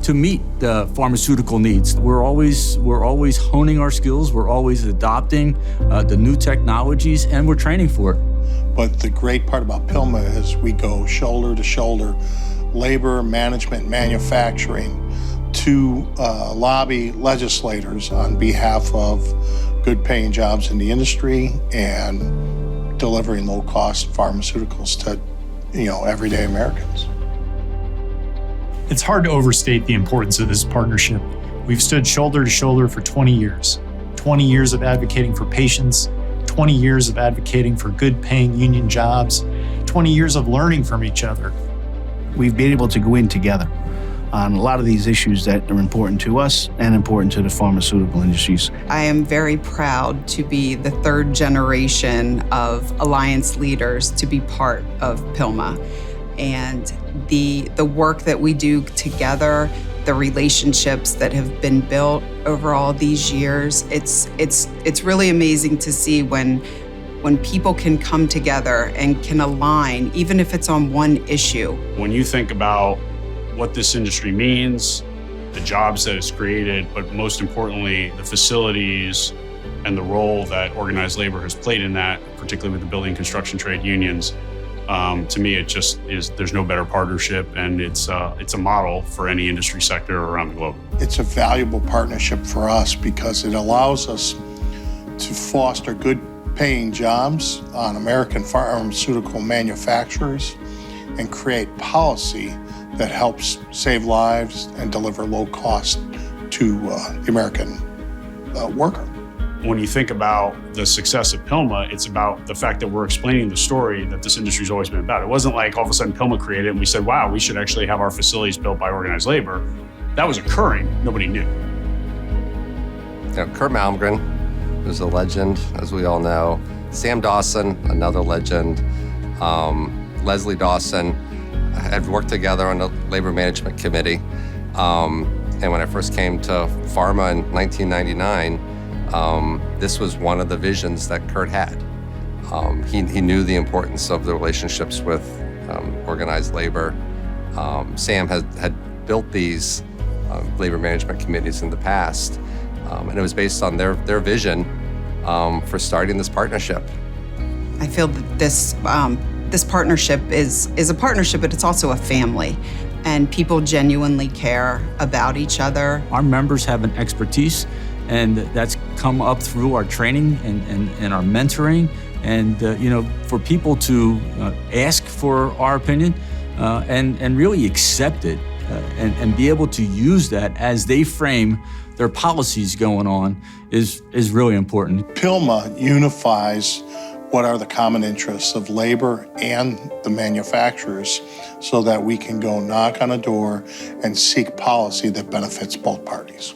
to meet the pharmaceutical needs. We're always honing our skills. We're always adopting the new technologies, and we're training for it. But the great part about PILMA is we go shoulder to shoulder, labor, management, manufacturing, to lobby legislators on behalf of good paying jobs in the industry and delivering low cost pharmaceuticals to, everyday Americans. It's hard to overstate the importance of this partnership. We've stood shoulder to shoulder for 20 years. 20 years of advocating for patients, 20 years of advocating for good paying union jobs, 20 years of learning from each other. We've been able to go in together on a lot of these issues that are important to us and important to the pharmaceutical industries. I am very proud to be the third generation of Alliance leaders to be part of PILMA. And the work that we do together, the relationships that have been built over all these years, it's really amazing to see when people can come together and can align, even if it's on one issue. When you think about what this industry means, the jobs that it's created, but most importantly, the facilities and the role that organized labor has played in that, particularly with the building and construction trade unions, to me, it just is, there's no better partnership, and it's a model for any industry sector around the globe. It's a valuable partnership for us because it allows us to foster good paying jobs on American pharmaceutical manufacturers and create policy that helps save lives and deliver low cost to the American worker. When you think about the success of PILMA, it's about the fact that we're explaining the story that this industry's always been about. It wasn't like all of a sudden PILMA created and we said, wow, we should actually have our facilities built by organized labor. That was occurring, nobody knew. Kurt Malmgren, who's a legend, as we all know. Sam Dawson, another legend. Leslie Dawson had worked together on the Labor Management Committee. And when I first came to Pharma in 1999, this was one of the visions that Kurt had. He knew the importance of the relationships with organized labor. Sam had built these labor management committees in the past, and it was based on their vision for starting this partnership. I feel that this partnership is a partnership, but it's also a family, and people genuinely care about each other. Our members have an expertise, and that's come up through our training and our mentoring. And for people to ask for our opinion and really accept it and be able to use that as they frame their policies going on is really important. PILMA unifies what are the common interests of labor and the manufacturers so that we can go knock on a door and seek policy that benefits both parties.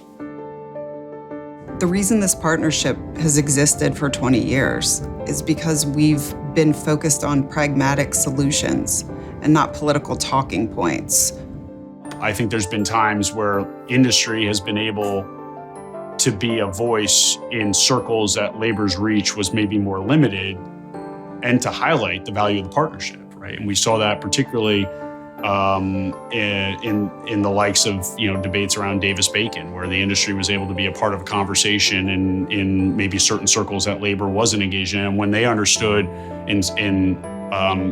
The reason this partnership has existed for 20 years is because we've been focused on pragmatic solutions and not political talking points. I think there's been times where industry has been able to be a voice in circles that labor's reach was maybe more limited, and to highlight the value of the partnership, right? And we saw that particularly in the likes of debates around Davis-Bacon, where the industry was able to be a part of a conversation in maybe certain circles that labor wasn't engaged in. And when they understood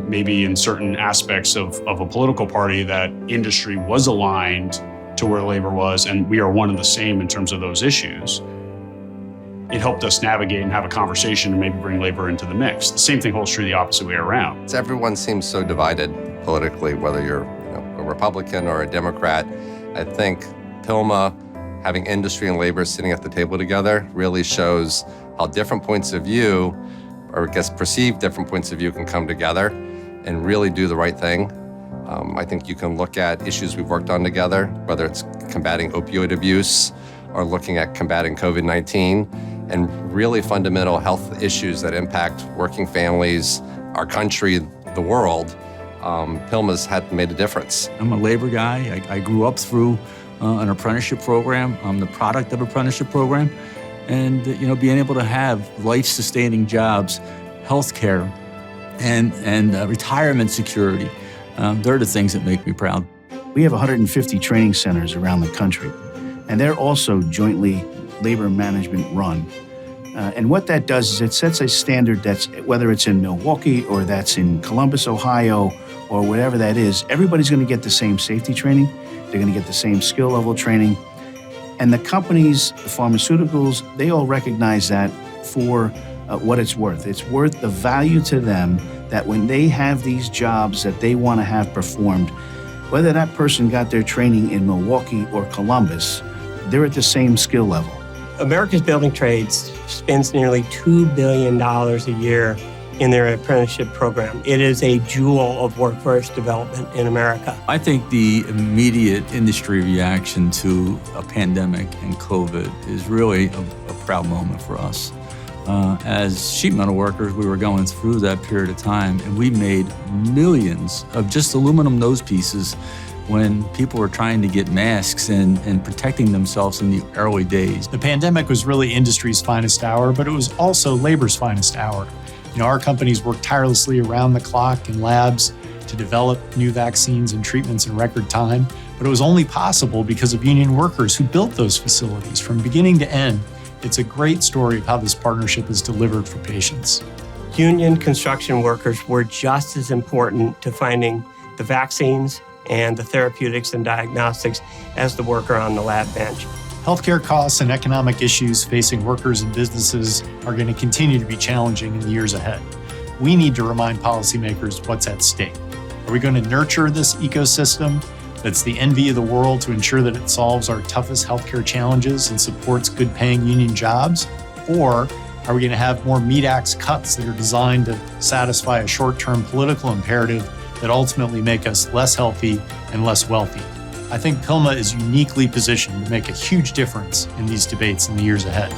maybe in certain aspects of a political party that industry was aligned to where labor was, and we are one and the same in terms of those issues, it helped us navigate and have a conversation and maybe bring labor into the mix. The same thing holds true the opposite way around. Everyone seems so divided politically, whether you're a Republican or a Democrat. I think PILMA, having industry and labor sitting at the table together, really shows how different points of view, or I guess perceived different points of view, can come together and really do the right thing. I think you can look at issues we've worked on together, whether it's combating opioid abuse or looking at combating COVID-19, and really fundamental health issues that impact working families, our country, the world. PILMA's made a difference. I'm a labor guy. I grew up through an apprenticeship program. I'm the product of an apprenticeship program. And being able to have life-sustaining jobs, healthcare, and retirement security, they're the things that make me proud. We have 150 training centers around the country, and they're also jointly labor management run. And what that does is it sets a standard that's, whether it's in Milwaukee or that's in Columbus, Ohio, or whatever that is, everybody's going to get the same safety training. They're going to get the same skill level training. And the companies, the pharmaceuticals, they all recognize that for what it's worth. It's worth the value to them that when they have these jobs that they want to have performed, whether that person got their training in Milwaukee or Columbus, they're at the same skill level. America's building trades spends nearly $2 billion a year in their apprenticeship program. It is a jewel of workforce development in America. I think the immediate industry reaction to a pandemic and COVID is really a proud moment for us. As sheet metal workers, we were going through that period of time, and we made millions of just aluminum nose pieces when people were trying to get masks and protecting themselves in the early days. The pandemic was really industry's finest hour, but it was also labor's finest hour. Our companies worked tirelessly around the clock in labs to develop new vaccines and treatments in record time, but it was only possible because of union workers who built those facilities from beginning to end. It's a great story of how this partnership is delivered for patients. Union construction workers were just as important to finding the vaccines and the therapeutics and diagnostics as the worker on the lab bench. Healthcare costs and economic issues facing workers and businesses are going to continue to be challenging in the years ahead. We need to remind policymakers what's at stake. Are we going to nurture this ecosystem that's the envy of the world to ensure that it solves our toughest healthcare challenges and supports good-paying union jobs? Or are we going to have more meat axe cuts that are designed to satisfy a short-term political imperative that ultimately make us less healthy and less wealthy? I think PILMA is uniquely positioned to make a huge difference in these debates in the years ahead.